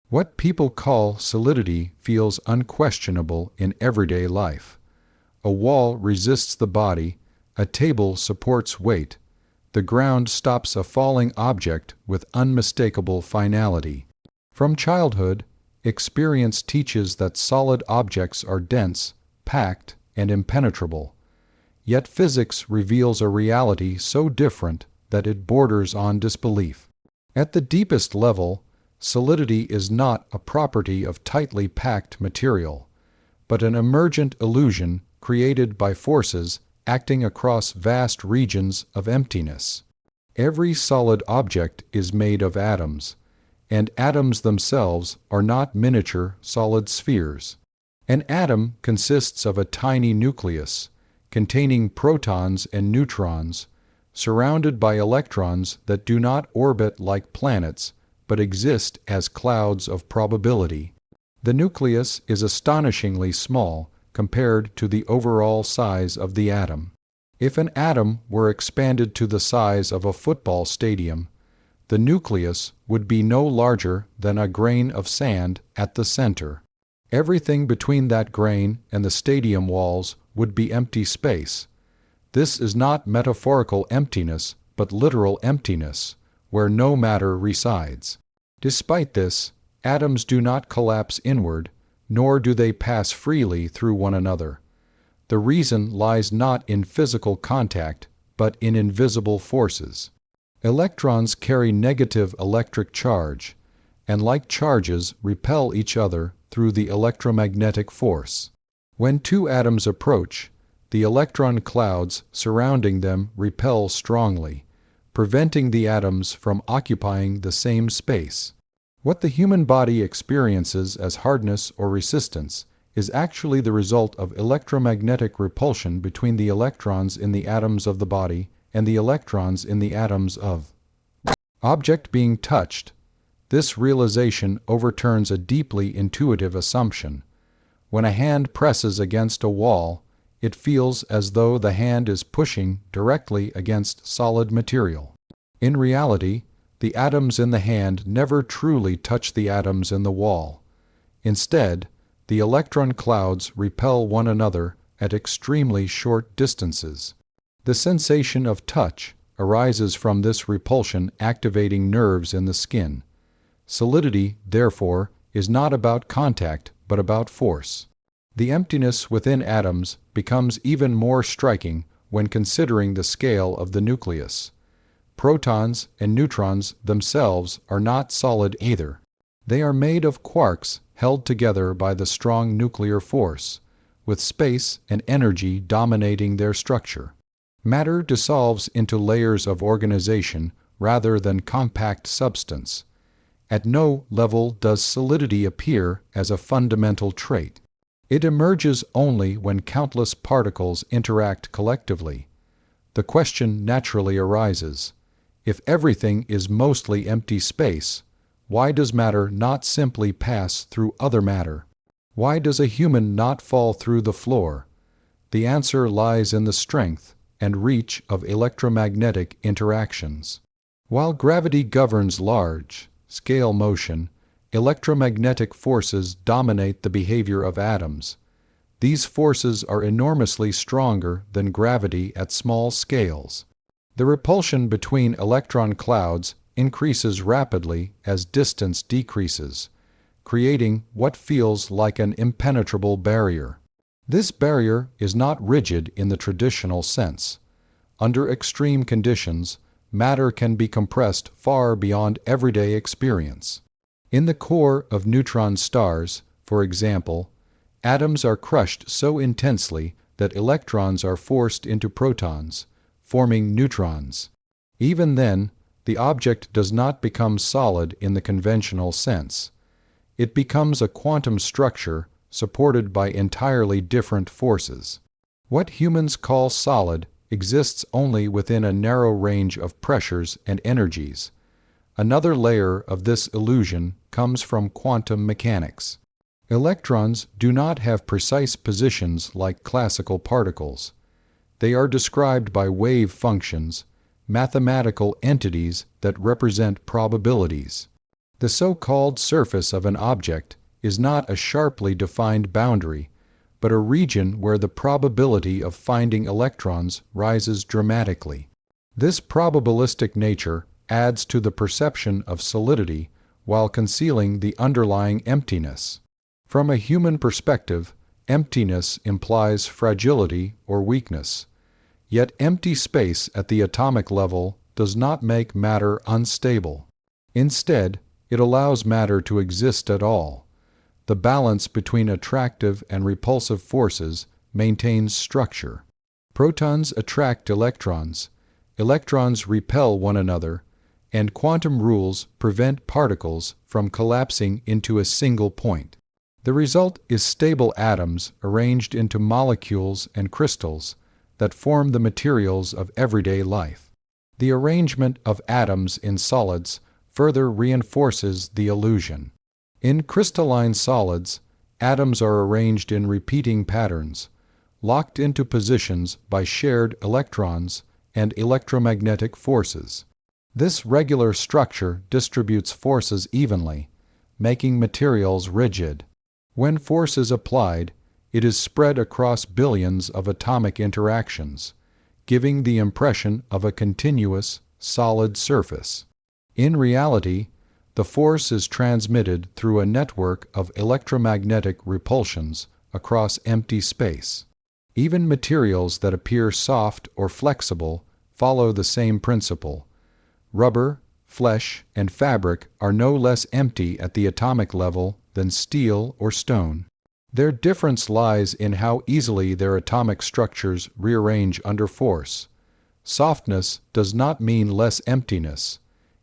What people call solidity feels unquestionable in everyday life. A wall resists the body, a table supports weight, the ground stops a falling object with unmistakable finality. From childhood, experience teaches that solid objects are dense, packed, and impenetrable. Yet physics reveals a reality so different that it borders on disbelief. At the deepest level, solidity is not a property of tightly packed material, but an emergent illusion created by forces acting across vast regions of emptiness. Every solid object is made of atoms, and atoms themselves are not miniature solid spheres. An atom consists of a tiny nucleus, containing protons and neutrons, surrounded by electrons that do not orbit like planets, but exist as clouds of probability. The nucleus is astonishingly small compared to the overall size of the atom. If an atom were expanded to the size of a football stadium, the nucleus would be no larger than a grain of sand at the center. Everything between that grain and the stadium walls would be empty space. This is not metaphorical emptiness, but literal emptiness, where no matter resides. Despite this, atoms do not collapse inward, nor do they pass freely through one another. The reason lies not in physical contact, but in invisible forces. Electrons carry negative electric charge, and like charges repel each other through the electromagnetic force. When two atoms approach, the electron clouds surrounding them repel strongly, preventing the atoms from occupying the same space. What the human body experiences as hardness or resistance is actually the result of electromagnetic repulsion between the electrons in the atoms of the body and the electrons in the atoms of object being touched. This realization overturns a deeply intuitive assumption. When a hand presses against a wall, it feels as though the hand is pushing directly against solid material. In reality, the atoms in the hand never truly touch the atoms in the wall. Instead, the electron clouds repel one another at extremely short distances. The sensation of touch arises from this repulsion activating nerves in the skin. Solidity, therefore, is not about contact, but about force. The emptiness within atoms becomes even more striking when considering the scale of the nucleus. Protons and neutrons themselves are not solid either. They are made of quarks held together by the strong nuclear force, with space and energy dominating their structure. Matter dissolves into layers of organization rather than compact substance. At no level does solidity appear as a fundamental trait. It emerges only when countless particles interact collectively. The question naturally arises: if everything is mostly empty space, why does matter not simply pass through other matter? Why does a human not fall through the floor? The answer lies in the strength and reach of electromagnetic interactions. While gravity governs large-scale motion, electromagnetic forces dominate the behavior of atoms. These forces are enormously stronger than gravity at small scales. The repulsion between electron clouds increases rapidly as distance decreases, creating what feels like an impenetrable barrier. This barrier is not rigid in the traditional sense. Under extreme conditions, matter can be compressed far beyond everyday experience. In the core of neutron stars, for example, atoms are crushed so intensely that electrons are forced into protons, forming neutrons. Even then, the object does not become solid in the conventional sense. It becomes a quantum structure supported by entirely different forces. What humans call solid exists only within a narrow range of pressures and energies. Another layer of this illusion comes from quantum mechanics. Electrons do not have precise positions like classical particles. They are described by wave functions, mathematical entities that represent probabilities. The so-called surface of an object is not a sharply defined boundary, but a region where the probability of finding electrons rises dramatically. This probabilistic nature adds to the perception of solidity while concealing the underlying emptiness. From a human perspective, emptiness implies fragility or weakness. Yet empty space at the atomic level does not make matter unstable. Instead, it allows matter to exist at all. The balance between attractive and repulsive forces maintains structure. Protons attract electrons, electrons repel one another, and quantum rules prevent particles from collapsing into a single point. The result is stable atoms arranged into molecules and crystals that form the materials of everyday life. The arrangement of atoms in solids further reinforces the illusion. In crystalline solids, atoms are arranged in repeating patterns, locked into positions by shared electrons and electromagnetic forces. This regular structure distributes forces evenly, making materials rigid. When force is applied, it is spread across billions of atomic interactions, giving the impression of a continuous, solid surface. In reality, the force is transmitted through a network of electromagnetic repulsions across empty space. Even materials that appear soft or flexible follow the same principle. Rubber, flesh, and fabric are no less empty at the atomic level than steel or stone. Their difference lies in how easily their atomic structures rearrange under force. Softness does not mean less emptiness.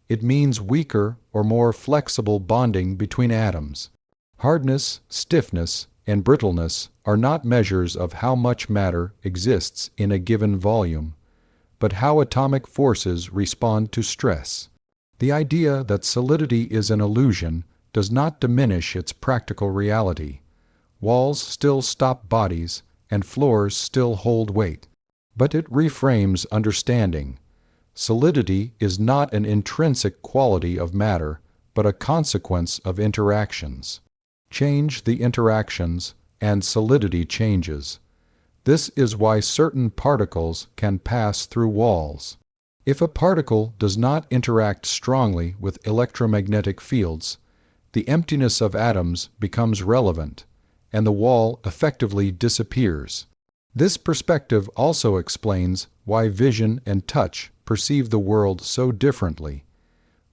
It means weaker or more flexible bonding between atoms. Hardness, stiffness, and brittleness are not measures of how much matter exists in a given volume, but how atomic forces respond to stress. The idea that solidity is an illusion does not diminish its practical reality. Walls still stop bodies, and floors still hold weight. But it reframes understanding. Solidity is not an intrinsic quality of matter, but a consequence of interactions. Change the interactions, and solidity changes. This is why certain particles can pass through walls. If a particle does not interact strongly with electromagnetic fields, the emptiness of atoms becomes relevant, and the wall effectively disappears. This perspective also explains why vision and touch perceive the world so differently.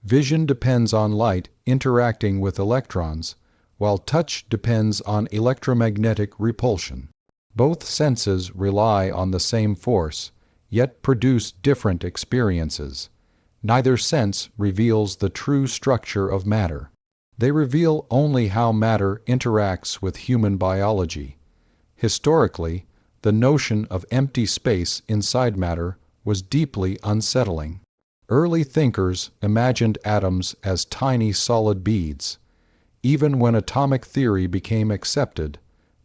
Vision depends on light interacting with electrons, while touch depends on electromagnetic repulsion. Both senses rely on the same force, yet produce different experiences. Neither sense reveals the true structure of matter. They reveal only how matter interacts with human biology. Historically, the notion of empty space inside matter was deeply unsettling. Early thinkers imagined atoms as tiny solid beads. Even when atomic theory became accepted,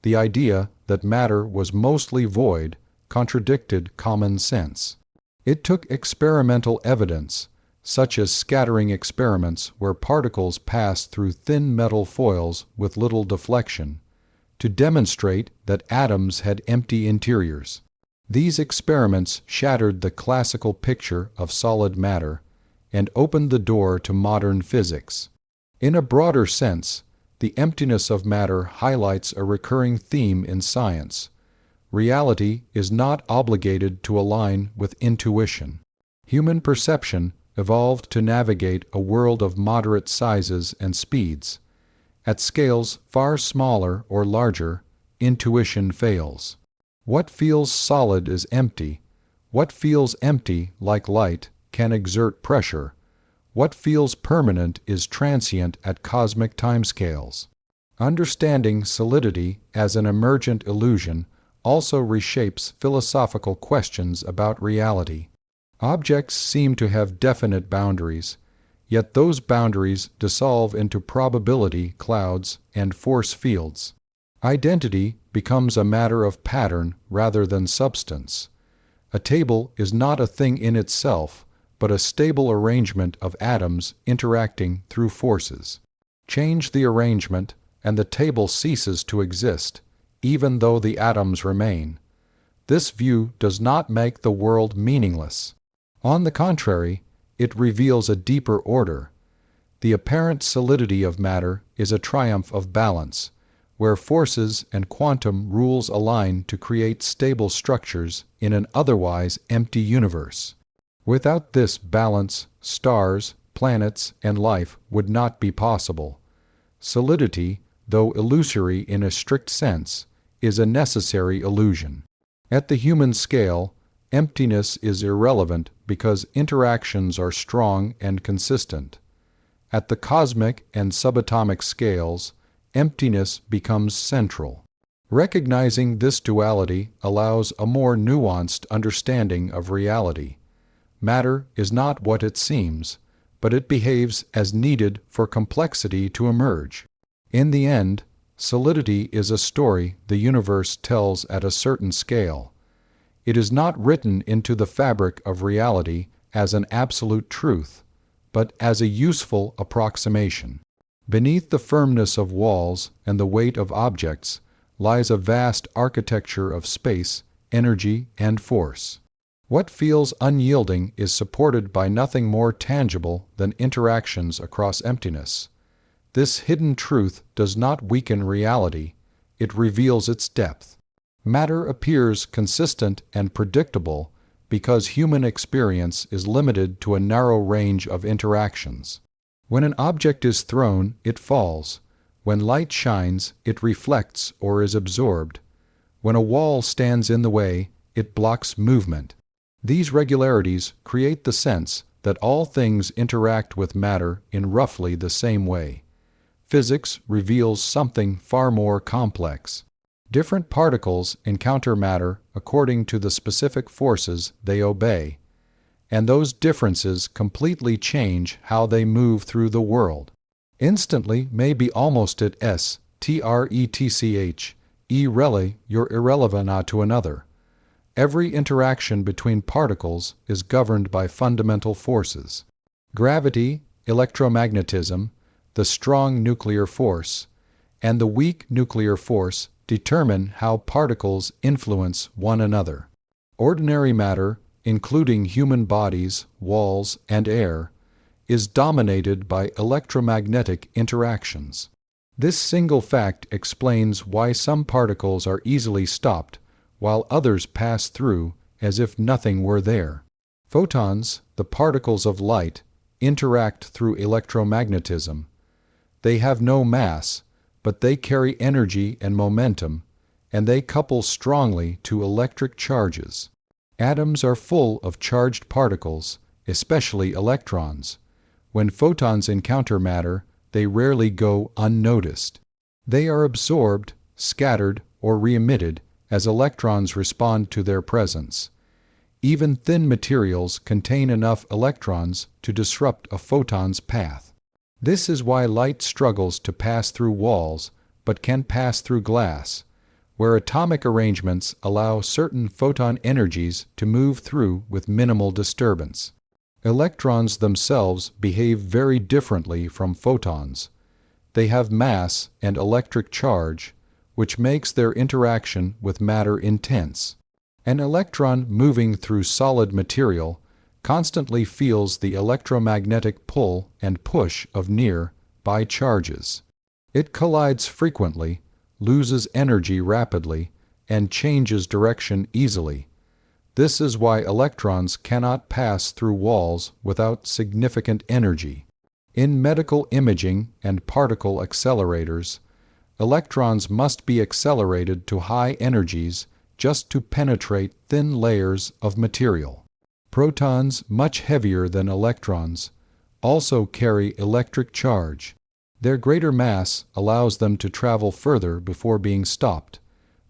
the idea that matter was mostly void contradicted common sense. It took experimental evidence, such as scattering experiments where particles pass through thin metal foils with little deflection, to demonstrate that atoms had empty interiors. These experiments shattered the classical picture of solid matter and opened the door to modern physics. In a broader sense, the emptiness of matter highlights a recurring theme in science. Reality is not obligated to align with intuition. Human perception evolved to navigate a world of moderate sizes and speeds. At scales far smaller or larger, intuition fails. What feels solid is empty. What feels empty, like light, can exert pressure. What feels permanent is transient at cosmic timescales. Understanding solidity as an emergent illusion also reshapes philosophical questions about reality. Objects seem to have definite boundaries, yet those boundaries dissolve into probability clouds and force fields. Identity becomes a matter of pattern rather than substance. A table is not a thing in itself, but a stable arrangement of atoms interacting through forces. Change the arrangement, and the table ceases to exist, even though the atoms remain. This view does not make the world meaningless. On the contrary, it reveals a deeper order. The apparent solidity of matter is a triumph of balance, where forces and quantum rules align to create stable structures in an otherwise empty universe. Without this balance, stars, planets, and life would not be possible. Solidity, though illusory in a strict sense, is a necessary illusion. At the human scale, emptiness is irrelevant because interactions are strong and consistent. At the cosmic and subatomic scales, emptiness becomes central. Recognizing this duality allows a more nuanced understanding of reality. Matter is not what it seems, but it behaves as needed for complexity to emerge. In the end, solidity is a story the universe tells at a certain scale. It is not written into the fabric of reality as an absolute truth, but as a useful approximation. Beneath the firmness of walls and the weight of objects lies a vast architecture of space, energy, and force. What feels unyielding is supported by nothing more tangible than interactions across emptiness. This hidden truth does not weaken reality, it reveals its depth. Matter appears consistent and predictable because human experience is limited to a narrow range of interactions. When an object is thrown, it falls. When light shines, it reflects or is absorbed. When a wall stands in the way, it blocks movement. These regularities create the sense that all things interact with matter in roughly the same way. Physics reveals something far more complex. Different particles encounter matter according to the specific forces they obey, and those differences completely change how they move through the world. Instantly may be almost at stretch, irrele, you're irrelevant to another. Every interaction between particles is governed by fundamental forces. Gravity, electromagnetism, the strong nuclear force, and the weak nuclear force determine how particles influence one another. Ordinary matter, including human bodies, walls, and air, is dominated by electromagnetic interactions. This single fact explains why some particles are easily stopped while others pass through as if nothing were there. Photons, the particles of light, interact through electromagnetism. They have no mass, but they carry energy and momentum, and they couple strongly to electric charges. Atoms are full of charged particles, especially electrons. When photons encounter matter, they rarely go unnoticed. They are absorbed, scattered, or re-emitted as electrons respond to their presence. Even thin materials contain enough electrons to disrupt a photon's path. This is why light struggles to pass through walls, but can pass through glass, where atomic arrangements allow certain photon energies to move through with minimal disturbance. Electrons themselves behave very differently from photons. They have mass and electric charge, which makes their interaction with matter intense. An electron moving through solid material constantly feels the electromagnetic pull and push of near-by charges. It collides frequently, loses energy rapidly, and changes direction easily. This is why electrons cannot pass through walls without significant energy. In medical imaging and particle accelerators, electrons must be accelerated to high energies just to penetrate thin layers of material. Protons, much heavier than electrons, also carry electric charge. Their greater mass allows them to travel further before being stopped,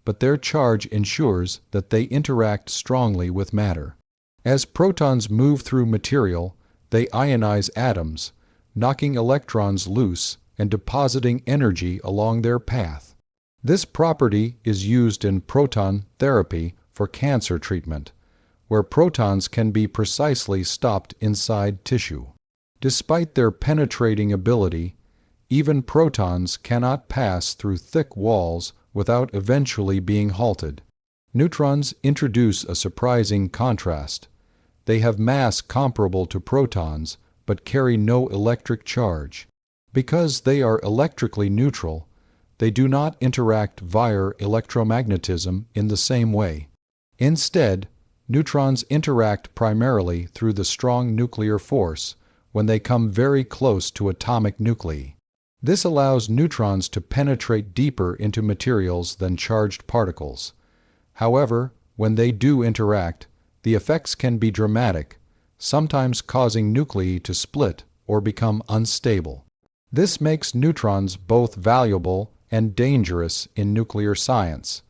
but their charge ensures that they interact strongly with matter. As protons move through material, they ionize atoms, knocking electrons loose and depositing energy along their path. This property is used in proton therapy for cancer treatment, where protons can be precisely stopped inside tissue. Despite their penetrating ability, even protons cannot pass through thick walls without eventually being halted. Neutrons introduce a surprising contrast. They have mass comparable to protons, but carry no electric charge. Because they are electrically neutral, they do not interact via electromagnetism in the same way. Instead, neutrons interact primarily through the strong nuclear force when they come very close to atomic nuclei. This allows neutrons to penetrate deeper into materials than charged particles. However, when they do interact, the effects can be dramatic, sometimes causing nuclei to split or become unstable. This makes neutrons both valuable and dangerous in nuclear science.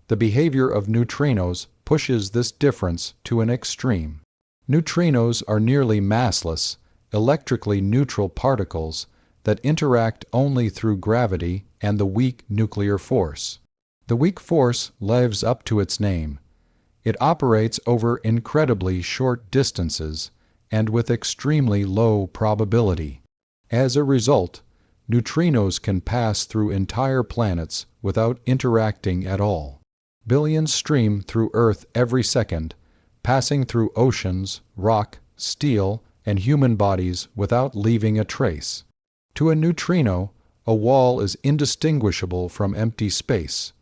The behavior of neutrinos pushes this difference to an extreme. Neutrinos are nearly massless, electrically neutral particles that interact only through gravity and the weak nuclear force. The weak force lives up to its name. It operates over incredibly short distances and with extremely low probability. As a result, neutrinos can pass through entire planets without interacting at all. Billions stream through Earth every second, passing through oceans, rock, steel, and human bodies without leaving a trace. To a neutrino, a wall is indistinguishable from empty space.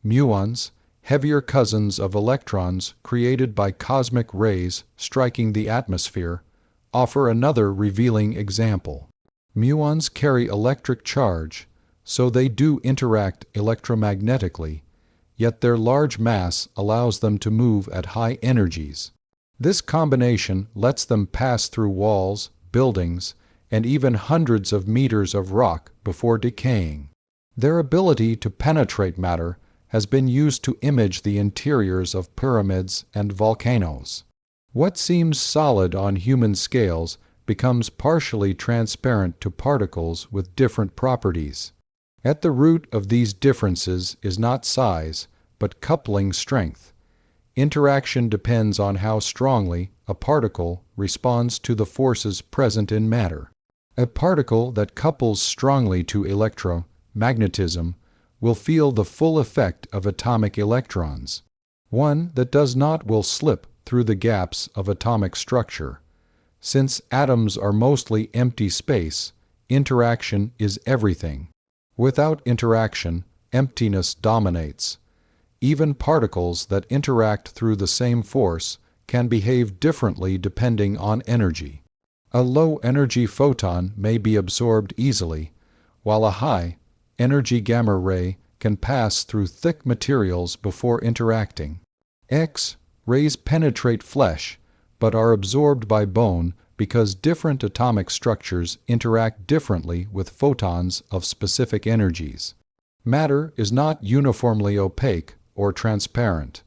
Muons, heavier cousins of electrons created by cosmic rays striking the atmosphere, offer another revealing example. Muons carry electric charge, so they do interact electromagnetically, yet their large mass allows them to move at high energies. This combination lets them pass through walls, buildings, and even hundreds of meters of rock before decaying. Their ability to penetrate matter has been used to image the interiors of pyramids and volcanoes. What seems solid on human scales becomes partially transparent to particles with different properties. At the root of these differences is not size, but coupling strength. Interaction depends on how strongly a particle responds to the forces present in matter. A particle that couples strongly to electromagnetism will feel the full effect of atomic electrons. One that does not will slip through the gaps of atomic structure. Since atoms are mostly empty space, interaction is everything. Without interaction, emptiness dominates. Even particles that interact through the same force can behave differently depending on energy. A low-energy photon may be absorbed easily, while a high-energy gamma ray can pass through thick materials before interacting. X-rays penetrate flesh, but are absorbed by bone because different atomic structures interact differently with photons of specific energies. Matter is not uniformly opaque or transparent.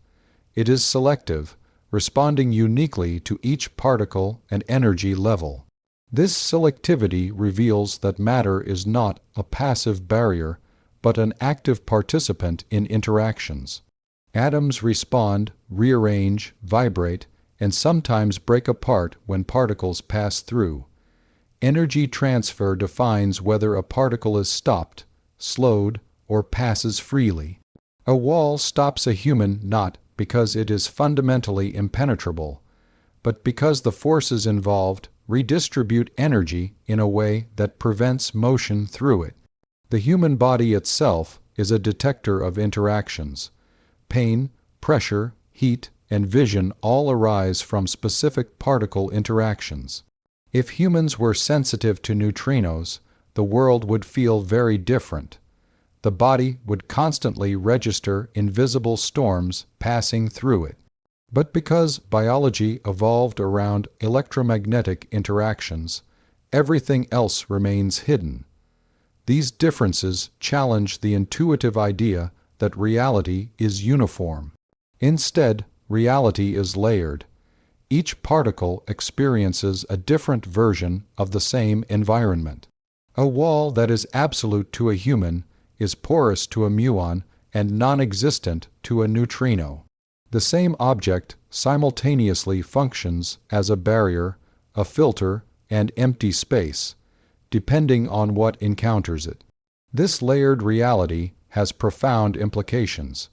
It is selective, responding uniquely to each particle and energy level. This selectivity reveals that matter is not a passive barrier, but an active participant in interactions. Atoms respond, rearrange, vibrate, and sometimes break apart when particles pass through. Energy transfer defines whether a particle is stopped, slowed, or passes freely. A wall stops a human not because it is fundamentally impenetrable, but because the forces involved redistribute energy in a way that prevents motion through it. The human body itself is a detector of interactions. Pain, pressure, heat, and vision all arise from specific particle interactions. If humans were sensitive to neutrinos, the world would feel very different. The body would constantly register invisible storms passing through it. But because biology evolved around electromagnetic interactions, everything else remains hidden. These differences challenge the intuitive idea that reality is uniform. Instead, reality is layered. Each particle experiences a different version of the same environment. A wall that is absolute to a human is porous to a muon and non-existent to a neutrino. The same object simultaneously functions as a barrier, a filter, and empty space, depending on what encounters it. This layered reality has profound implications.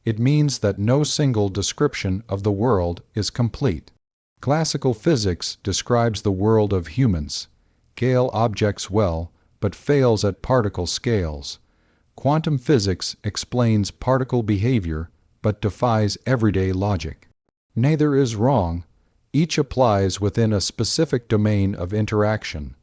It means that no single description of the world is complete. Classical physics describes the world of humans, scale objects well, but fails at particle scales. Quantum physics explains particle behavior, but defies everyday logic. Neither is wrong. Each applies within a specific domain of interaction.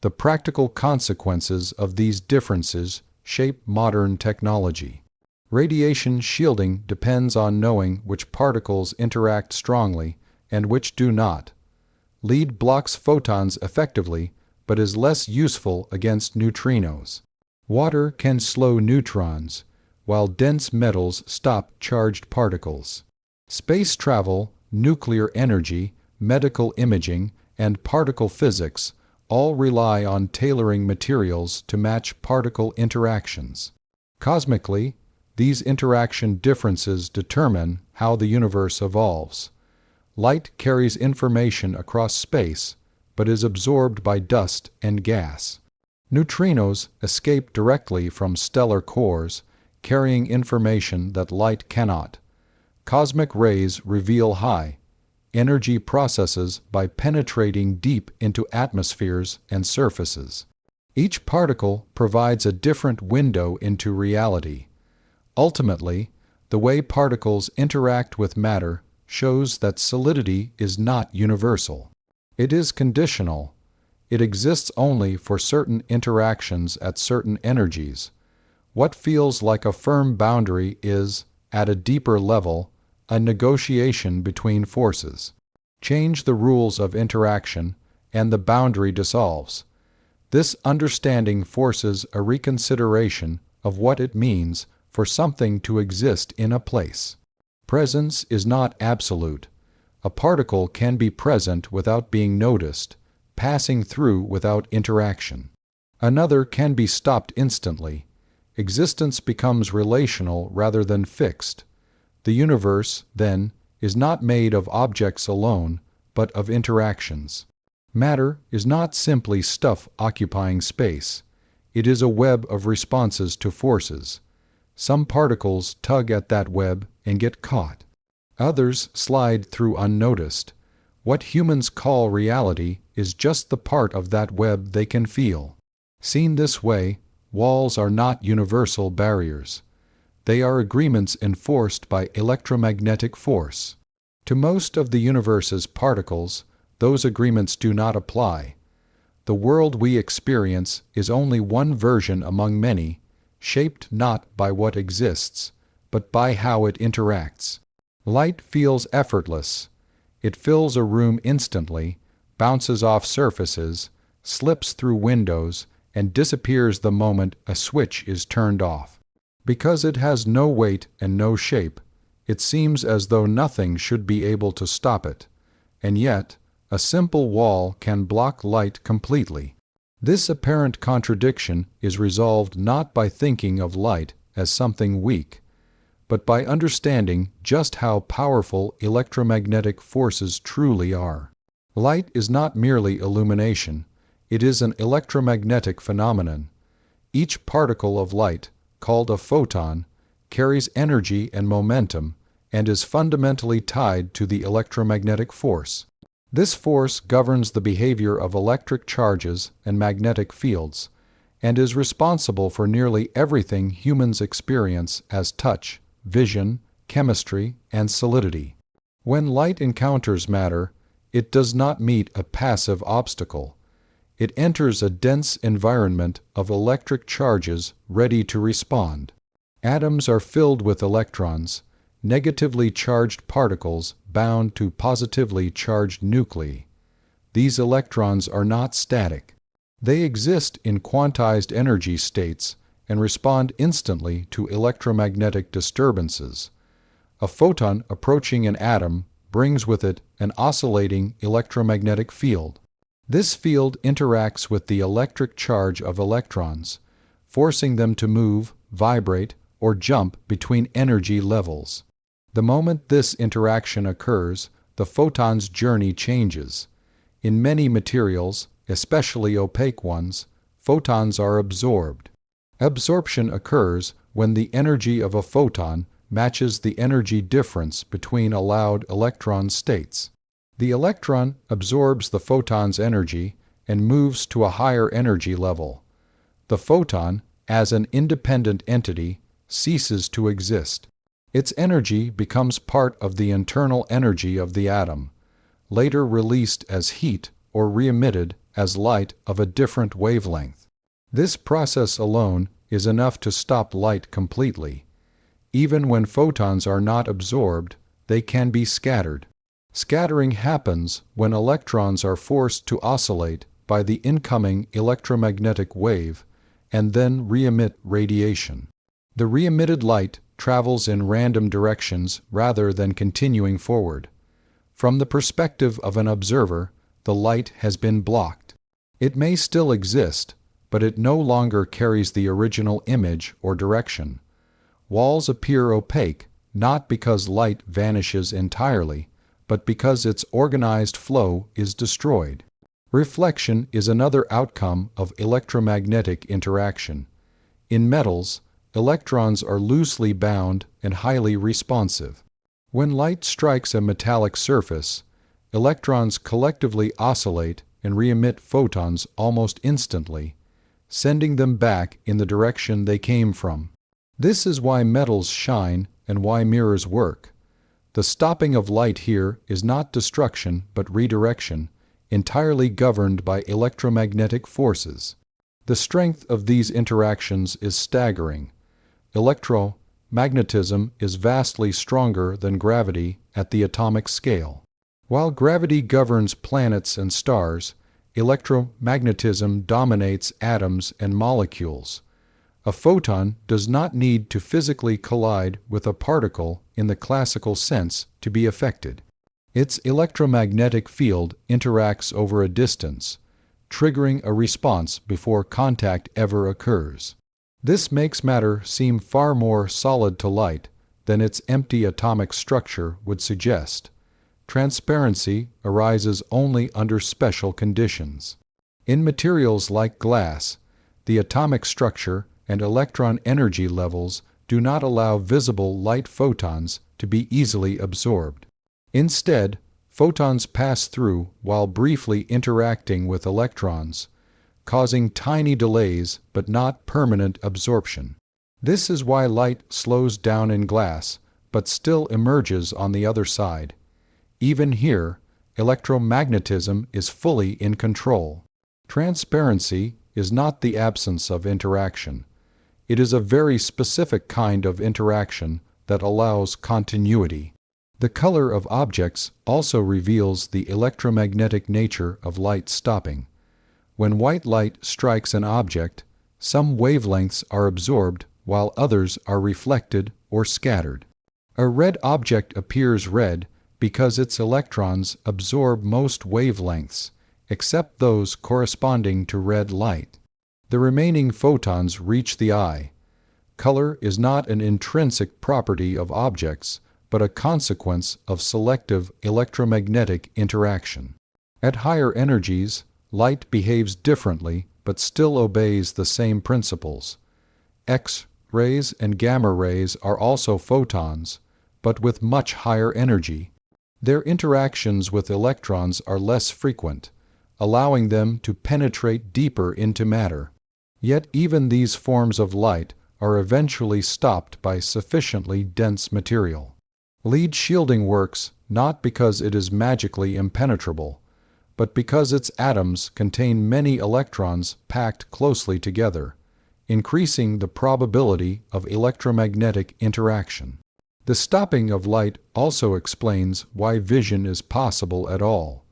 The practical consequences of these differences shape modern technology. Radiation shielding depends on knowing which particles interact strongly and which do not. Lead blocks photons effectively, but is less useful against neutrinos. Water can slow neutrons, while dense metals stop charged particles. Space travel, nuclear energy, medical imaging, and particle physics all rely on tailoring materials to match particle interactions. Cosmically, these interaction differences determine how the universe evolves. Light carries information across space, but is absorbed by dust and gas. Neutrinos escape directly from stellar cores, carrying information that light cannot. Cosmic rays reveal high energy processes by penetrating deep into atmospheres and surfaces. Each particle provides a different window into reality. Ultimately, the way particles interact with matter shows that solidity is not universal. It is conditional. It exists only for certain interactions at certain energies. What feels like a firm boundary is, at a deeper level, a negotiation between forces. Change the rules of interaction, and the boundary dissolves. This understanding forces a reconsideration of what it means for something to exist in a place. Presence is not absolute. A particle can be present without being noticed, passing through without interaction. Another can be stopped instantly. Existence becomes relational rather than fixed. The universe, then, is not made of objects alone, but of interactions. Matter is not simply stuff occupying space. It is a web of responses to forces. Some particles tug at that web and get caught. Others slide through unnoticed. What humans call reality is just the part of that web they can feel. Seen this way, walls are not universal barriers. They are agreements enforced by electromagnetic force. To most of the universe's particles, those agreements do not apply. The world we experience is only one version among many, shaped not by what exists, but by how it interacts. Light feels effortless. It fills a room instantly, bounces off surfaces, slips through windows, and disappears the moment a switch is turned off. Because it has no weight and no shape, it seems as though nothing should be able to stop it. And yet, a simple wall can block light completely. This apparent contradiction is resolved not by thinking of light as something weak, but by understanding just how powerful electromagnetic forces truly are. Light is not merely illumination, it is an electromagnetic phenomenon. Each particle of light, called a photon, carries energy and momentum and is fundamentally tied to the electromagnetic force. This force governs the behavior of electric charges and magnetic fields, and is responsible for nearly everything humans experience as touch, vision, chemistry, and solidity. When light encounters matter, it does not meet a passive obstacle. It enters a dense environment of electric charges ready to respond. Atoms are filled with electrons, negatively charged particles bound to positively charged nuclei. These electrons are not static. They exist in quantized energy states and respond instantly to electromagnetic disturbances. A photon approaching an atom brings with it an oscillating electromagnetic field. This field interacts with the electric charge of electrons, forcing them to move, vibrate, or jump between energy levels. The moment this interaction occurs, the photon's journey changes. In many materials, especially opaque ones, photons are absorbed. Absorption occurs when the energy of a photon matches the energy difference between allowed electron states. The electron absorbs the photon's energy and moves to a higher energy level. The photon, as an independent entity, ceases to exist. Its energy becomes part of the internal energy of the atom, later released as heat or re-emitted as light of a different wavelength. This process alone is enough to stop light completely. Even when photons are not absorbed, they can be scattered. Scattering happens when electrons are forced to oscillate by the incoming electromagnetic wave and then re-emit radiation. The re-emitted light travels in random directions rather than continuing forward. From the perspective of an observer, the light has been blocked. It may still exist, but it no longer carries the original image or direction. Walls appear opaque not because light vanishes entirely, but because its organized flow is destroyed. Reflection is another outcome of electromagnetic interaction. In metals, electrons are loosely bound and highly responsive. When light strikes a metallic surface, electrons collectively oscillate and re-emit photons almost instantly, sending them back in the direction they came from. This is why metals shine and why mirrors work. The stopping of light here is not destruction but redirection, entirely governed by electromagnetic forces. The strength of these interactions is staggering. Electromagnetism is vastly stronger than gravity at the atomic scale. While gravity governs planets and stars, electromagnetism dominates atoms and molecules. A photon does not need to physically collide with a particle in the classical sense to be affected. Its electromagnetic field interacts over a distance, triggering a response before contact ever occurs. This makes matter seem far more solid to light than its empty atomic structure would suggest. Transparency arises only under special conditions. In materials like glass, the atomic structure and electron energy levels do not allow visible light photons to be easily absorbed. Instead, photons pass through while briefly interacting with electrons, causing tiny delays but not permanent absorption. This is why light slows down in glass but still emerges on the other side. Even here, electromagnetism is fully in control. Transparency is not the absence of interaction. It is a very specific kind of interaction that allows continuity. The color of objects also reveals the electromagnetic nature of light stopping. When white light strikes an object, some wavelengths are absorbed while others are reflected or scattered. A red object appears red because its electrons absorb most wavelengths, except those corresponding to red light. The remaining photons reach the eye. Color is not an intrinsic property of objects, but a consequence of selective electromagnetic interaction. At higher energies, light behaves differently but still obeys the same principles. X-rays and gamma rays are also photons, but with much higher energy. Their interactions with electrons are less frequent, allowing them to penetrate deeper into matter. Yet even these forms of light are eventually stopped by sufficiently dense material. Lead shielding works not because it is magically impenetrable, but because its atoms contain many electrons packed closely together, increasing the probability of electromagnetic interaction. The stopping of light also explains why vision is possible at all.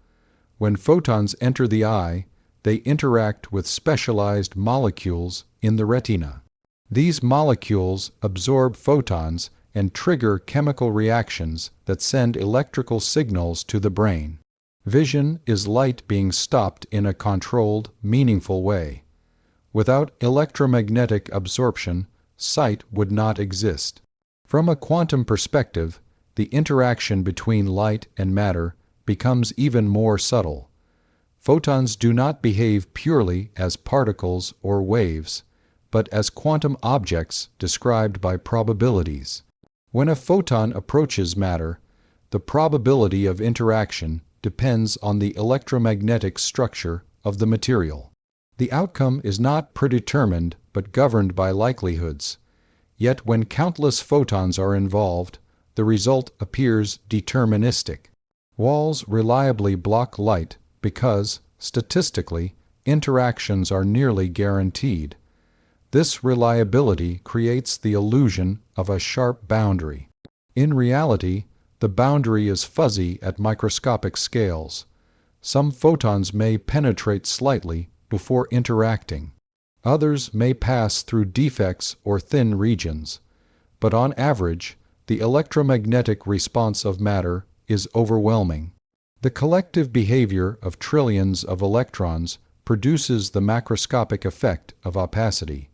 When photons enter the eye, they interact with specialized molecules in the retina. These molecules absorb photons and trigger chemical reactions that send electrical signals to the brain. Vision is light being stopped in a controlled, meaningful way. Without electromagnetic absorption, sight would not exist. From a quantum perspective, the interaction between light and matter becomes even more subtle. Photons do not behave purely as particles or waves, but as quantum objects described by probabilities. When a photon approaches matter, the probability of interaction depends on the electromagnetic structure of the material. The outcome is not predetermined but governed by likelihoods. Yet when countless photons are involved, the result appears deterministic. Walls reliably block light because, statistically, interactions are nearly guaranteed. This reliability creates the illusion of a sharp boundary. In reality, the boundary is fuzzy at microscopic scales. Some photons may penetrate slightly before interacting. Others may pass through defects or thin regions. But on average, the electromagnetic response of matter is overwhelming. The collective behavior of trillions of electrons produces the macroscopic effect of opacity.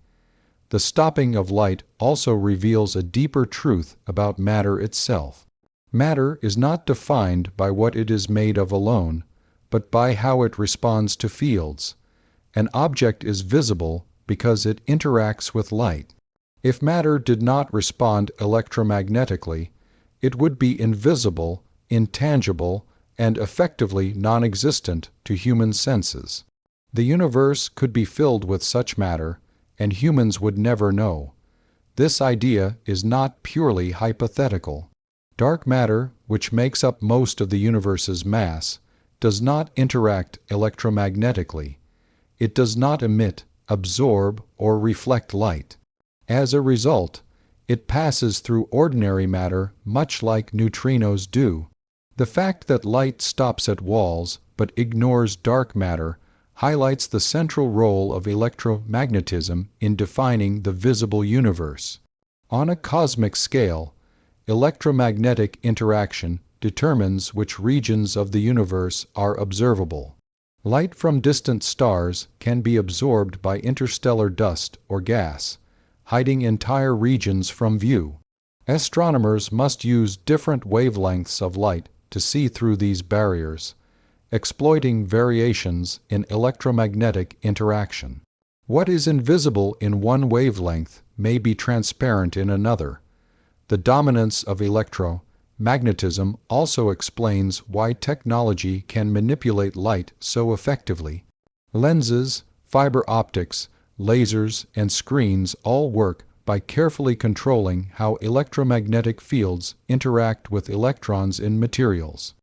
The stopping of light also reveals a deeper truth about matter itself. Matter is not defined by what it is made of alone, but by how it responds to fields. An object is visible because it interacts with light. If matter did not respond electromagnetically, it would be invisible, intangible, and effectively non-existent to human senses. The universe could be filled with such matter, and humans would never know. This idea is not purely hypothetical. Dark matter, which makes up most of the universe's mass, does not interact electromagnetically. It does not emit, absorb, or reflect light. As a result, it passes through ordinary matter much like neutrinos do. The fact that light stops at walls but ignores dark matter highlights the central role of electromagnetism in defining the visible universe. On a cosmic scale, electromagnetic interaction determines which regions of the universe are observable. Light from distant stars can be absorbed by interstellar dust or gas, hiding entire regions from view. Astronomers must use different wavelengths of light to see through these barriers, exploiting variations in electromagnetic interaction. What is invisible in one wavelength may be transparent in another. The dominance of electromagnetism also explains why technology can manipulate light so effectively. Lenses, fiber optics, lasers, and screens all work by carefully controlling how electromagnetic fields interact with electrons in materials.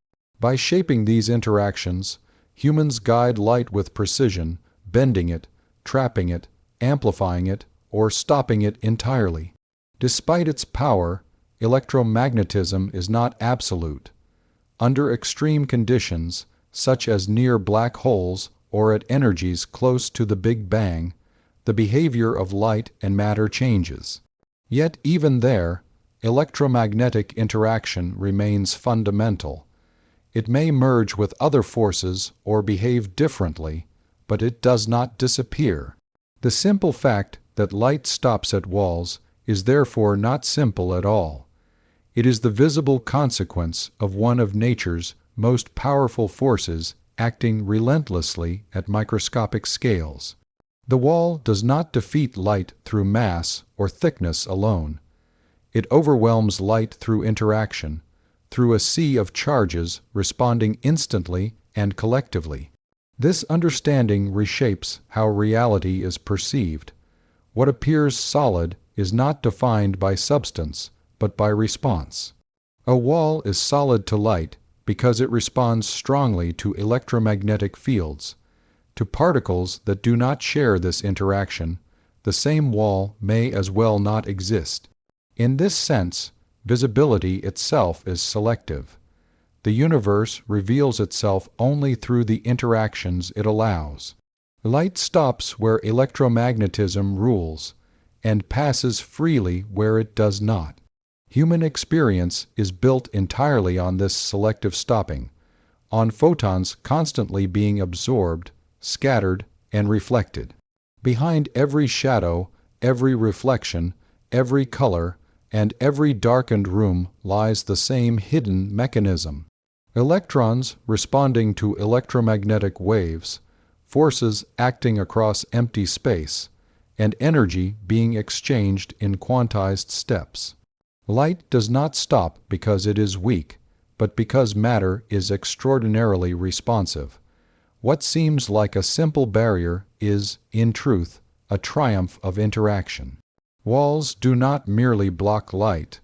By shaping these interactions, humans guide light with precision, bending it, trapping it, amplifying it, or stopping it entirely. Despite its power, electromagnetism is not absolute. Under extreme conditions, such as near black holes or at energies close to the Big Bang, the behavior of light and matter changes. Yet even there, electromagnetic interaction remains fundamental. It may merge with other forces or behave differently, but it does not disappear. The simple fact that light stops at walls is therefore not simple at all. It is the visible consequence of one of nature's most powerful forces acting relentlessly at microscopic scales. The wall does not defeat light through mass or thickness alone. It overwhelms light through interaction, through a sea of charges responding instantly and collectively. This understanding reshapes how reality is perceived. What appears solid is not defined by substance, but by response. A wall is solid to light because it responds strongly to electromagnetic fields. To particles that do not share this interaction, the same wall may as well not exist. In this sense, visibility itself is selective. The universe reveals itself only through the interactions it allows. Light stops where electromagnetism rules, and passes freely where it does not. Human experience is built entirely on this selective stopping, on photons constantly being absorbed, scattered, and reflected. Behind every shadow, every reflection, every color, and every darkened room lies the same hidden mechanism. Electrons responding to electromagnetic waves, forces acting across empty space, and energy being exchanged in quantized steps. Light does not stop because it is weak, but because matter is extraordinarily responsive. What seems like a simple barrier is, in truth, a triumph of interaction. Walls do not merely block light,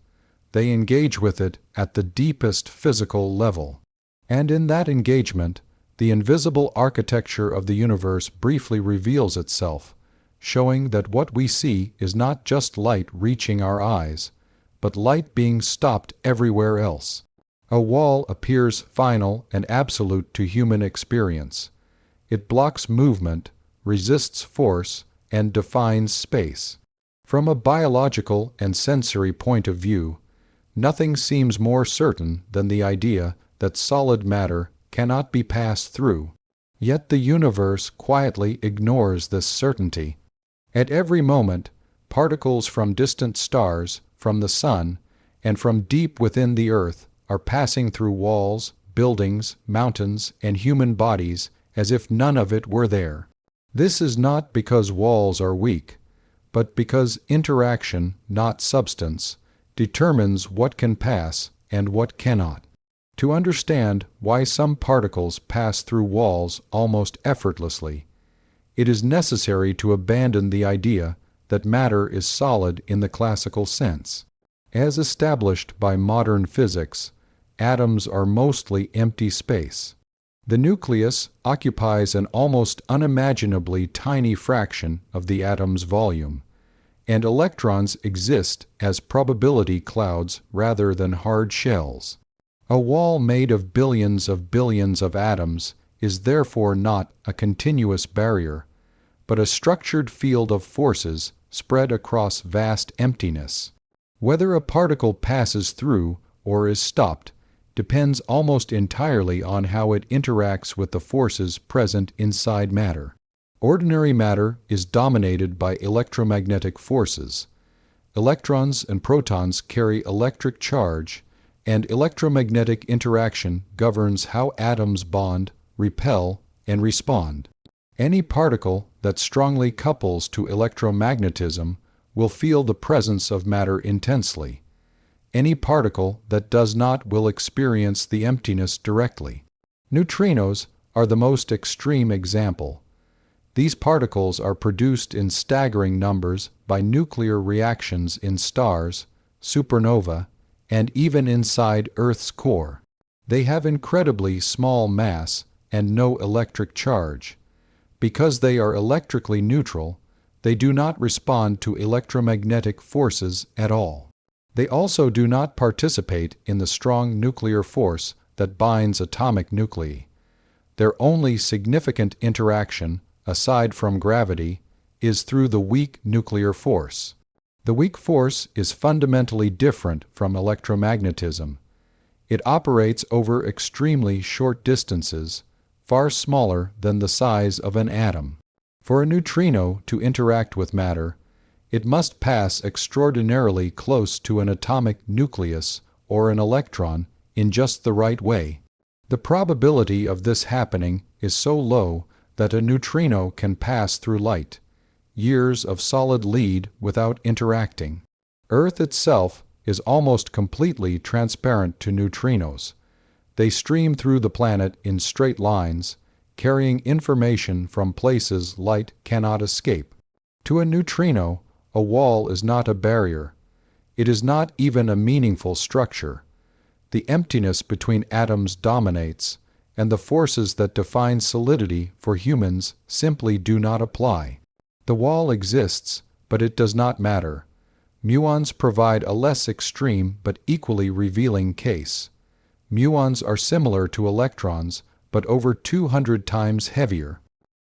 they engage with it at the deepest physical level. And in that engagement, the invisible architecture of the universe briefly reveals itself, showing that what we see is not just light reaching our eyes, but light being stopped everywhere else. A wall appears final and absolute to human experience. It blocks movement, resists force, and defines space. From a biological and sensory point of view, nothing seems more certain than the idea that solid matter cannot be passed through. Yet the universe quietly ignores this certainty. At every moment, particles from distant stars, from the sun, and from deep within the earth are passing through walls, buildings, mountains, and human bodies as if none of it were there. This is not because walls are weak, but because interaction, not substance, determines what can pass and what cannot. To understand why some particles pass through walls almost effortlessly, it is necessary to abandon the idea that matter is solid in the classical sense. As established by modern physics, atoms are mostly empty space. The nucleus occupies an almost unimaginably tiny fraction of the atom's volume, and electrons exist as probability clouds rather than hard shells. A wall made of billions of atoms is therefore not a continuous barrier, but a structured field of forces spread across vast emptiness. Whether a particle passes through or is stopped depends almost entirely on how it interacts with the forces present inside matter. Ordinary matter is dominated by electromagnetic forces. Electrons and protons carry electric charge, and electromagnetic interaction governs how atoms bond, repel, and respond. Any particle that strongly couples to electromagnetism will feel the presence of matter intensely. Any particle that does not will experience the emptiness directly. Neutrinos are the most extreme example. These particles are produced in staggering numbers by nuclear reactions in stars, supernova, and even inside Earth's core. They have incredibly small mass and no electric charge. Because they are electrically neutral, they do not respond to electromagnetic forces at all. They also do not participate in the strong nuclear force that binds atomic nuclei. Their only significant interaction, aside from gravity, is through the weak nuclear force. The weak force is fundamentally different from electromagnetism. It operates over extremely short distances, far smaller than the size of an atom. For a neutrino to interact with matter, it must pass extraordinarily close to an atomic nucleus or an electron in just the right way. The probability of this happening is so low that a neutrino can pass through light, years of solid lead without interacting. Earth itself is almost completely transparent to neutrinos. They stream through the planet in straight lines, carrying information from places light cannot escape. To a neutrino, a wall is not a barrier. It is not even a meaningful structure. The emptiness between atoms dominates, and the forces that define solidity for humans simply do not apply. The wall exists, but it does not matter. Muons provide a less extreme but equally revealing case. Muons are similar to electrons, but over 200 times heavier.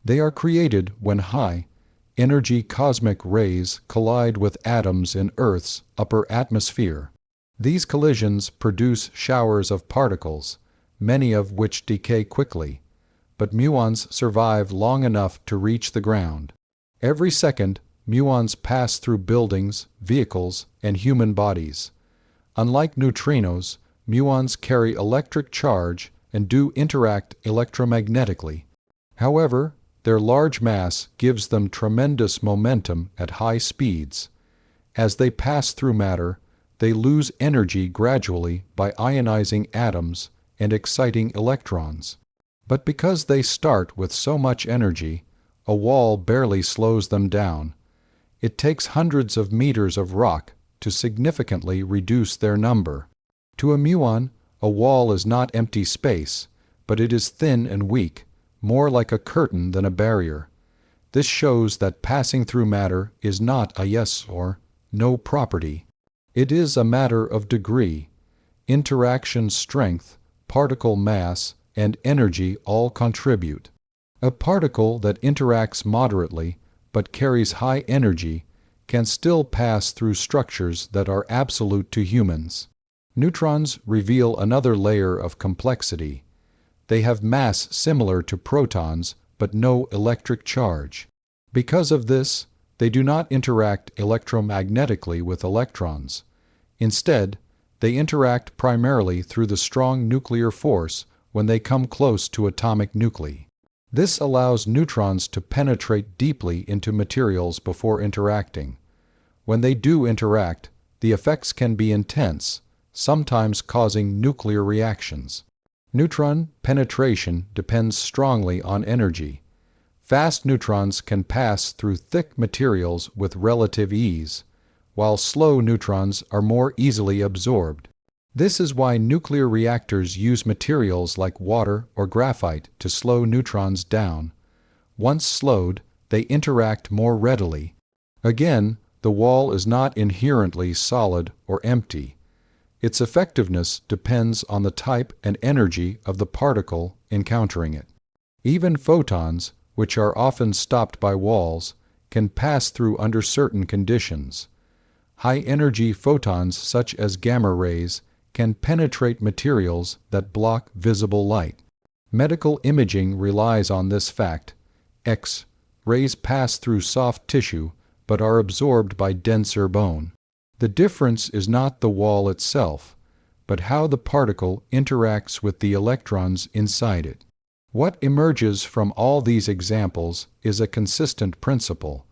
They are created when high-energy cosmic rays collide with atoms in Earth's upper atmosphere. These collisions produce showers of particles, many of which decay quickly, but muons survive long enough to reach the ground. Every second, muons pass through buildings, vehicles, and human bodies. Unlike neutrinos, muons carry electric charge and do interact electromagnetically. However, their large mass gives them tremendous momentum at high speeds. As they pass through matter, they lose energy gradually by ionizing atoms and exciting electrons. But because they start with so much energy, a wall barely slows them down. It takes hundreds of meters of rock to significantly reduce their number. To a muon, a wall is not empty space, but it is thin and weak, more like a curtain than a barrier. This shows that passing through matter is not a yes or no property. It is a matter of degree. Interaction strength, particle mass, and energy all contribute. A particle that interacts moderately but carries high energy can still pass through structures that are absolute to humans. Neutrons reveal another layer of complexity. They have mass similar to protons but no electric charge. Because of this, they do not interact electromagnetically with electrons. Instead, they interact primarily through the strong nuclear force when they come close to atomic nuclei. This allows neutrons to penetrate deeply into materials before interacting. When they do interact, the effects can be intense, sometimes causing nuclear reactions. Neutron penetration depends strongly on energy. Fast neutrons can pass through thick materials with relative ease, while slow neutrons are more easily absorbed. This is why nuclear reactors use materials like water or graphite to slow neutrons down. Once slowed, they interact more readily. Again, the wall is not inherently solid or empty. Its effectiveness depends on the type and energy of the particle encountering it. Even photons, which are often stopped by walls, can pass through under certain conditions. High-energy photons such as gamma rays can penetrate materials that block visible light. Medical imaging relies on this fact. X-rays pass through soft tissue but are absorbed by denser bone. The difference is not the wall itself, but how the particle interacts with the electrons inside it. What emerges from all these examples is a consistent principle.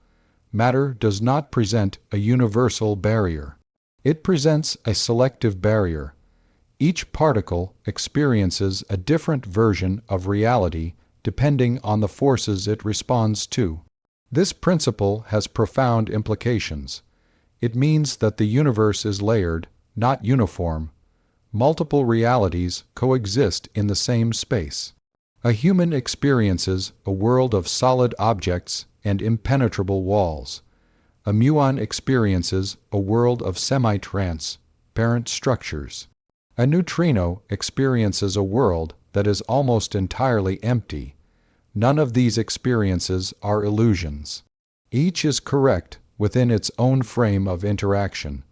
Matter does not present a universal barrier. It presents a selective barrier. Each particle experiences a different version of reality depending on the forces it responds to. This principle has profound implications. It means that the universe is layered, not uniform. Multiple realities coexist in the same space. A human experiences a world of solid objects and impenetrable walls. A muon experiences a world of semi-transparent structures. A neutrino experiences a world that is almost entirely empty. None of these experiences are illusions. Each is correct within its own frame of interaction.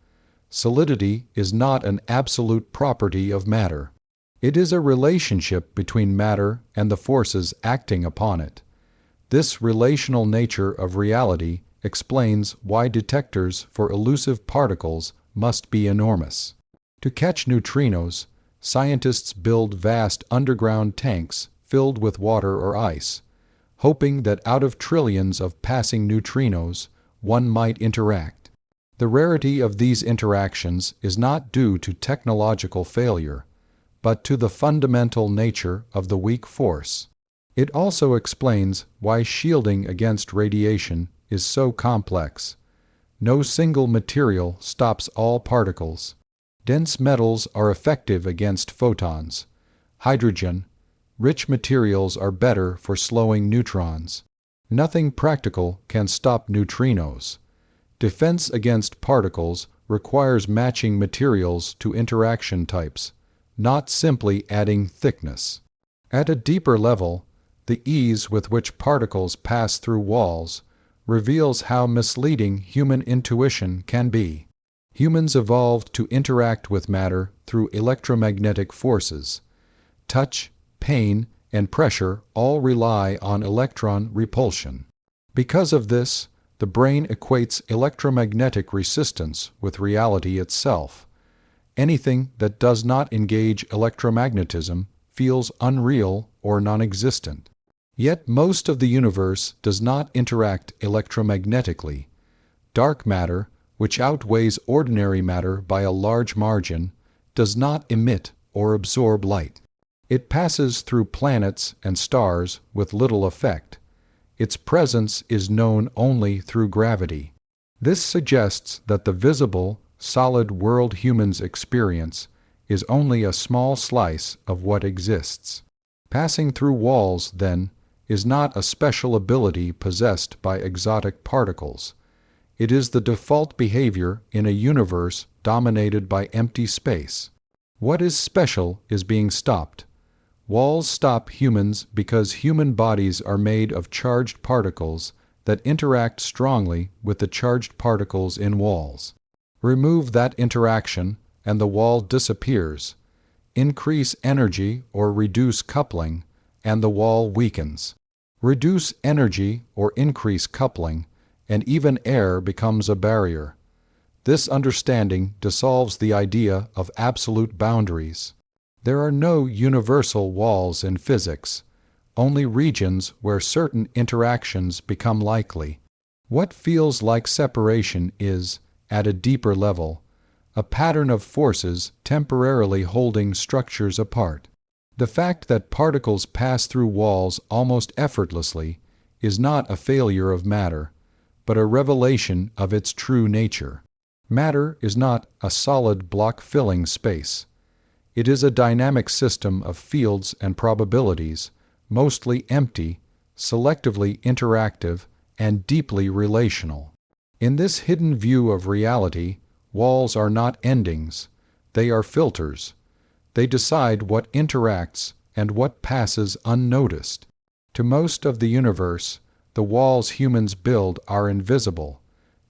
Solidity is not an absolute property of matter. It is a relationship between matter and the forces acting upon it. This relational nature of reality explains why detectors for elusive particles must be enormous. To catch neutrinos, scientists build vast underground tanks filled with water or ice, hoping that out of trillions of passing neutrinos, one might interact. The rarity of these interactions is not due to technological failure, but to the fundamental nature of the weak force. It also explains why shielding against radiation is so complex. No single material stops all particles. Dense metals are effective against photons. Hydrogen, rich materials are better for slowing neutrons. Nothing practical can stop neutrinos. Defense against particles requires matching materials to interaction types, not simply adding thickness. At a deeper level, the ease with which particles pass through walls reveals how misleading human intuition can be. Humans evolved to interact with matter through electromagnetic forces. Touch, pain, and pressure all rely on electron repulsion. Because of this, The brain equates electromagnetic resistance with reality itself. Anything that does not engage electromagnetism feels unreal or non-existent. Yet most of the universe does not interact electromagnetically. Dark matter, which outweighs ordinary matter by a large margin, does not emit or absorb light. It passes through planets and stars with little effect. Its presence is known only through gravity. This suggests that the visible, solid world humans experience is only a small slice of what exists. Passing through walls, then, is not a special ability possessed by exotic particles. It is the default behavior in a universe dominated by empty space. What is special is being stopped. Walls stop humans because human bodies are made of charged particles that interact strongly with the charged particles in walls. Remove that interaction and the wall disappears. Increase energy or reduce coupling, and the wall weakens. Reduce energy or increase coupling, and even air becomes a barrier. This understanding dissolves the idea of absolute boundaries. There are no universal walls in physics, only regions where certain interactions become likely. What feels like separation is, at a deeper level, a pattern of forces temporarily holding structures apart. The fact that particles pass through walls almost effortlessly is not a failure of matter, but a revelation of its true nature. Matter is not a solid block-filling space. It is a dynamic system of fields and probabilities, mostly empty, selectively interactive, and deeply relational. In this hidden view of reality, walls are not endings. They are filters. They decide what interacts and what passes unnoticed. To most of the universe, the walls humans build are invisible.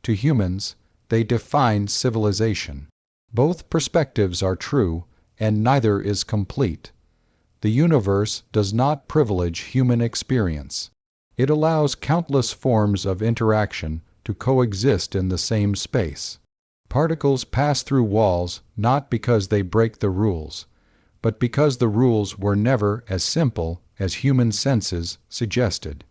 To humans, they define civilization. Both perspectives are true, and neither is complete. The universe does not privilege human experience. It allows countless forms of interaction to coexist in the same space. Particles pass through walls not because they break the rules, but because the rules were never as simple as human senses suggested.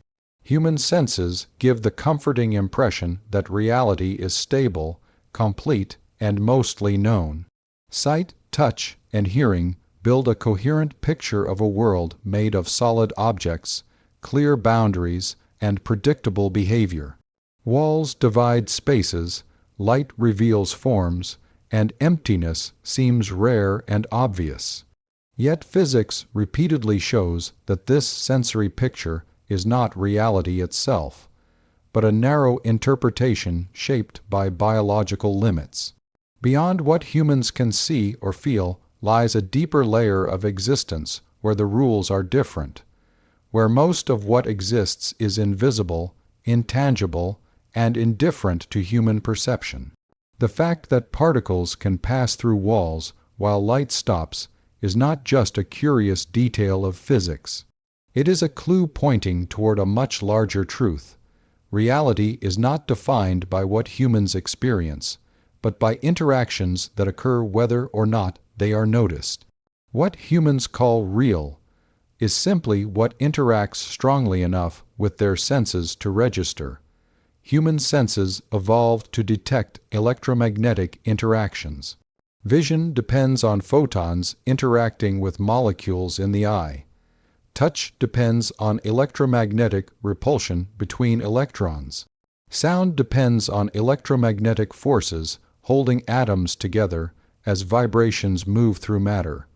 Human senses give the comforting impression that reality is stable, complete, and mostly known. Sight, touch, and hearing build a coherent picture of a world made of solid objects, clear boundaries, and predictable behavior. Walls divide spaces, light reveals forms, and emptiness seems rare and obvious. Yet physics repeatedly shows that this sensory picture is not reality itself, but a narrow interpretation shaped by biological limits. Beyond what humans can see or feel lies a deeper layer of existence where the rules are different, where most of what exists is invisible, intangible, and indifferent to human perception. The fact that particles can pass through walls while light stops is not just a curious detail of physics. It is a clue pointing toward a much larger truth. Reality is not defined by what humans experience, but by interactions that occur whether or not they are noticed. What humans call real is simply what interacts strongly enough with their senses to register. Human senses evolved to detect electromagnetic interactions. Vision depends on photons interacting with molecules in the eye. Touch depends on electromagnetic repulsion between electrons. Sound depends on electromagnetic forces holding atoms together as vibrations move through matter.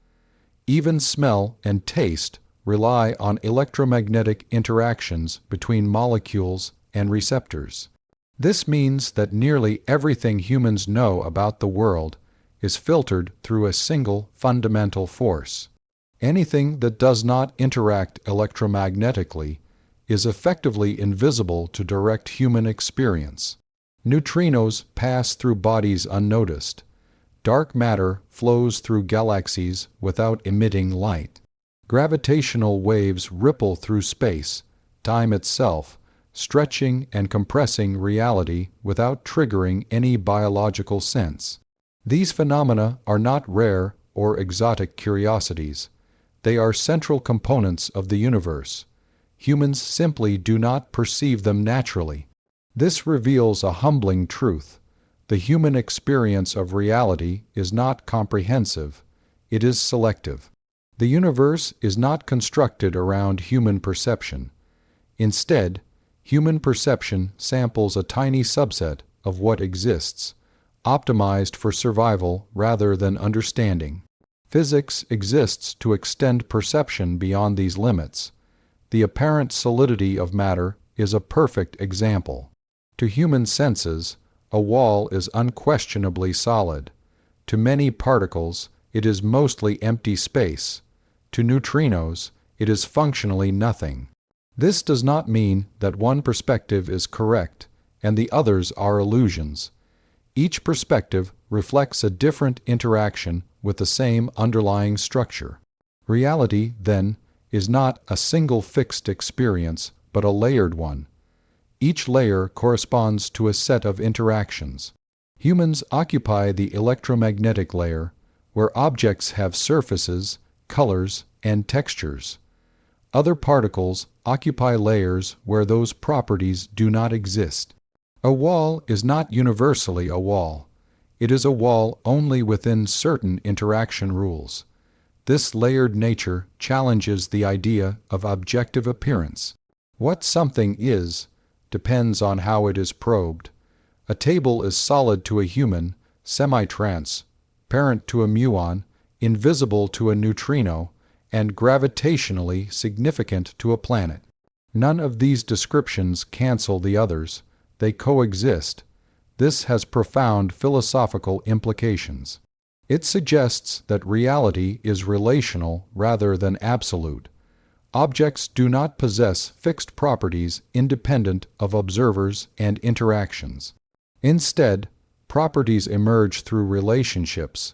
Even smell and taste rely on electromagnetic interactions between molecules and receptors. This means that nearly everything humans know about the world is filtered through a single fundamental force. Anything that does not interact electromagnetically is effectively invisible to direct human experience. Neutrinos pass through bodies unnoticed. Dark matter flows through galaxies without emitting light. Gravitational waves ripple through space, time itself, stretching and compressing reality without triggering any biological sense. These phenomena are not rare or exotic curiosities. They are central components of the universe. Humans simply do not perceive them naturally. This reveals a humbling truth. The human experience of reality is not comprehensive. It is selective. The universe is not constructed around human perception. Instead, human perception samples a tiny subset of what exists, optimized for survival rather than understanding. Physics exists to extend perception beyond these limits. The apparent solidity of matter is a perfect example. To human senses, a wall is unquestionably solid. To many particles, it is mostly empty space. To neutrinos, it is functionally nothing. This does not mean that one perspective is correct and the others are illusions. Each perspective reflects a different interaction with the same underlying structure. Reality, then, is not a single fixed experience, but a layered one. Each layer corresponds to a set of interactions. Humans occupy the electromagnetic layer, where objects have surfaces, colors, and textures. Other particles occupy layers where those properties do not exist. A wall is not universally a wall. It is a wall only within certain interaction rules. This layered nature challenges the idea of objective appearance. What something is depends on how it is probed. A table is solid to a human, semi-transparent to a muon, invisible to a neutrino, and gravitationally significant to a planet. None of these descriptions cancel the others. They coexist. This has profound philosophical implications. It suggests that reality is relational rather than absolute. Objects do not possess fixed properties independent of observers and interactions. Instead, properties emerge through relationships.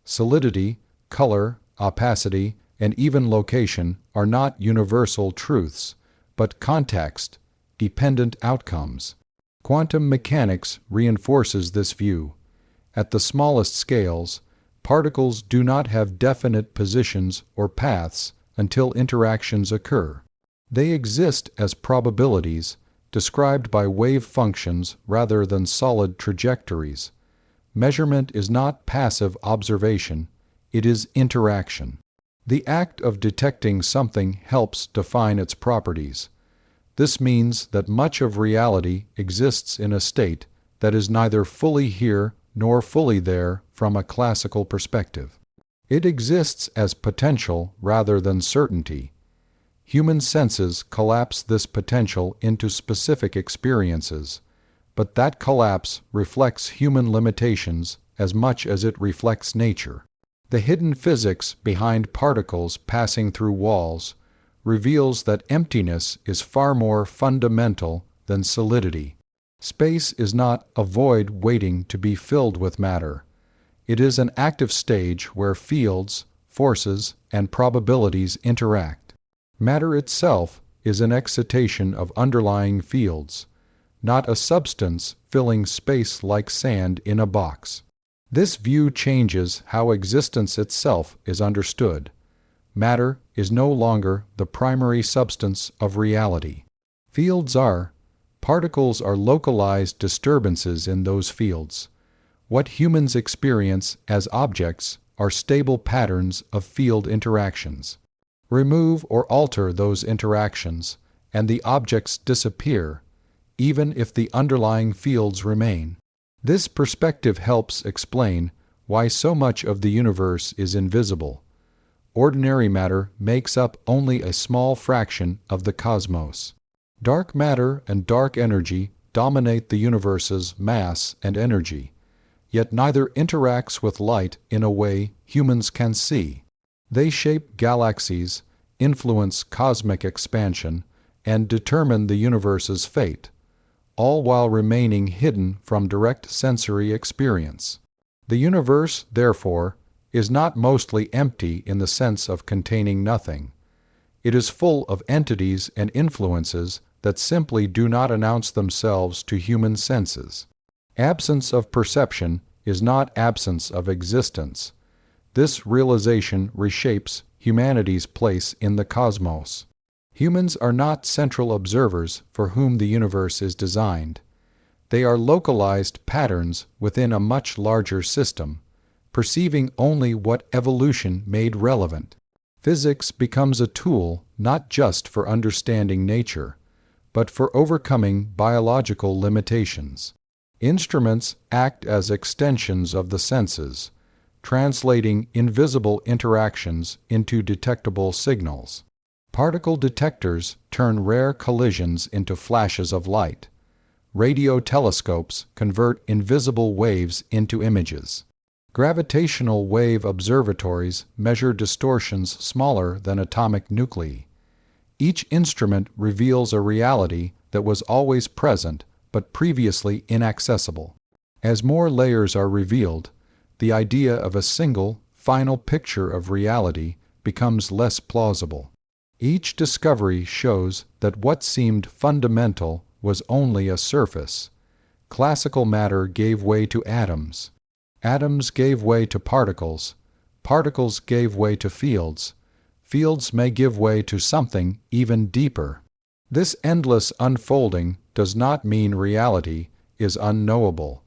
Solidity, color, opacity, and even location are not universal truths, but context-dependent outcomes. Quantum mechanics reinforces this view. At the smallest scales, particles do not have definite positions or paths until interactions occur. They exist as probabilities, described by wave functions rather than solid trajectories. Measurement is not passive observation, it is interaction. The act of detecting something helps define its properties. This means that much of reality exists in a state that is neither fully here nor fully there from a classical perspective. It exists as potential rather than certainty. Human senses collapse this potential into specific experiences, but that collapse reflects human limitations as much as it reflects nature. The hidden physics behind particles passing through walls reveals that emptiness is far more fundamental than solidity. Space is not a void waiting to be filled with matter. It is an active stage where fields, forces, and probabilities interact. Matter itself is an excitation of underlying fields, not a substance filling space like sand in a box. This view changes how existence itself is understood. Matter is no longer the primary substance of reality. Fields are. Particles are localized disturbances in those fields. What humans experience as objects are stable patterns of field interactions. Remove or alter those interactions, and the objects disappear, even if the underlying fields remain. This perspective helps explain why so much of the universe is invisible. Ordinary matter makes up only a small fraction of the cosmos. Dark matter and dark energy dominate the universe's mass and energy, yet neither interacts with light in a way humans can see. They shape galaxies, influence cosmic expansion, and determine the universe's fate, all while remaining hidden from direct sensory experience. The universe, therefore, is not mostly empty in the sense of containing nothing. It is full of entities and influences that simply do not announce themselves to human senses. Absence of perception is not absence of existence. This realization reshapes humanity's place in the cosmos. Humans are not central observers for whom the universe is designed. They are localized patterns within a much larger system, perceiving only what evolution made relevant. Physics becomes a tool not just for understanding nature, but for overcoming biological limitations. Instruments act as extensions of the senses, translating invisible interactions into detectable signals. Particle detectors turn rare collisions into flashes of light. Radio telescopes convert invisible waves into images. Gravitational wave observatories measure distortions smaller than atomic nuclei. Each instrument reveals a reality that was always present but previously inaccessible. As more layers are revealed, the idea of a single, final picture of reality becomes less plausible. Each discovery shows that what seemed fundamental was only a surface. Classical matter gave way to atoms. Atoms gave way to particles. Particles gave way to fields. Fields may give way to something even deeper. This endless unfolding does not mean reality is unknowable.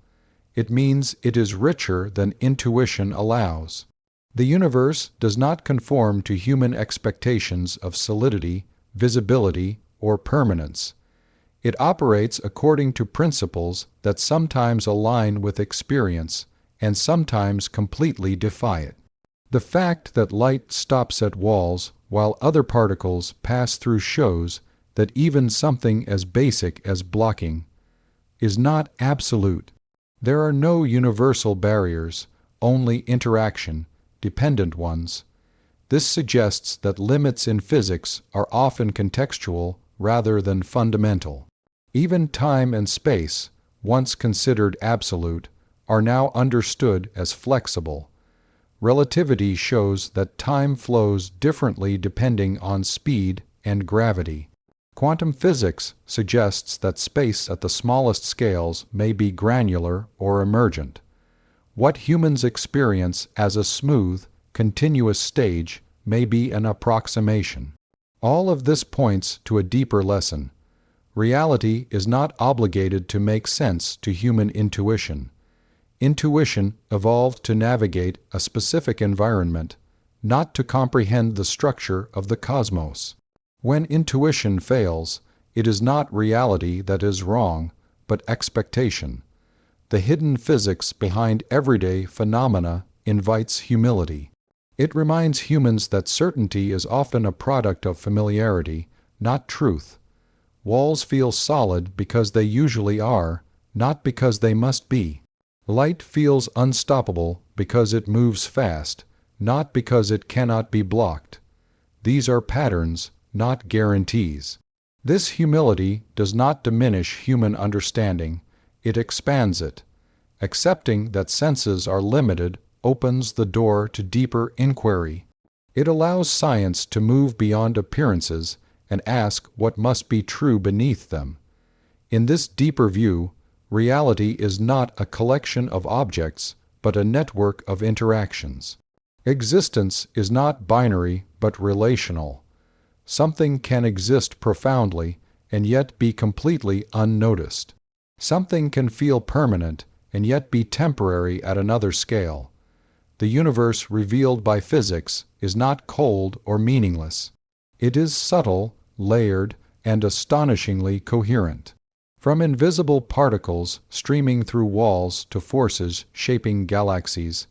It means it is richer than intuition allows. The universe does not conform to human expectations of solidity, visibility, or permanence. It operates according to principles that sometimes align with experience and sometimes completely defy it. The fact that light stops at walls while other particles pass through shows that even something as basic as blocking is not absolute. There are no universal barriers, only interaction, dependent ones. This suggests that limits in physics are often contextual rather than fundamental. Even time and space, once considered absolute, are now understood as flexible. Relativity shows that time flows differently depending on speed and gravity. Quantum physics suggests that space at the smallest scales may be granular or emergent. What humans experience as a smooth, continuous stage may be an approximation. All of this points to a deeper lesson. Reality is not obligated to make sense to human intuition. Intuition evolved to navigate a specific environment, not to comprehend the structure of the cosmos. When intuition fails, it is not reality that is wrong, but expectation. The hidden physics behind everyday phenomena invites humility. It reminds humans that certainty is often a product of familiarity, not truth. Walls feel solid because they usually are, not because they must be. Light feels unstoppable because it moves fast, not because it cannot be blocked. These are patterns, not guarantees. This humility does not diminish human understanding, it expands it. Accepting that senses are limited opens the door to deeper inquiry. It allows science to move beyond appearances and ask what must be true beneath them. In this deeper view, reality is not a collection of objects, but a network of interactions. Existence is not binary but relational. Something can exist profoundly and yet be completely unnoticed. Something can feel permanent and yet be temporary at another scale. The universe revealed by physics is not cold or meaningless. It is subtle, layered, and astonishingly coherent. From invisible particles streaming through walls to forces shaping galaxies,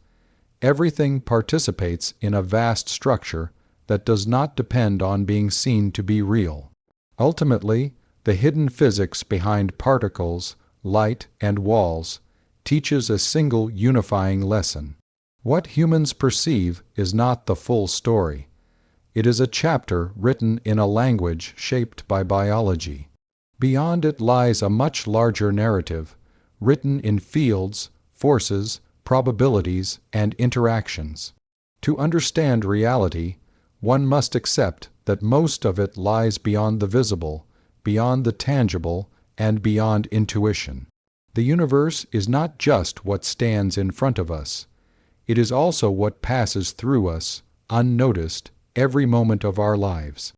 everything participates in a vast structure that does not depend on being seen to be real. Ultimately, the hidden physics behind particles, light, and walls teaches a single unifying lesson. What humans perceive is not the full story. It is a chapter written in a language shaped by biology. Beyond it lies a much larger narrative, written in fields, forces, probabilities, and interactions. To understand reality, one must accept that most of it lies beyond the visible, beyond the tangible, and beyond intuition. The universe is not just what stands in front of us. It is also what passes through us, unnoticed, every moment of our lives.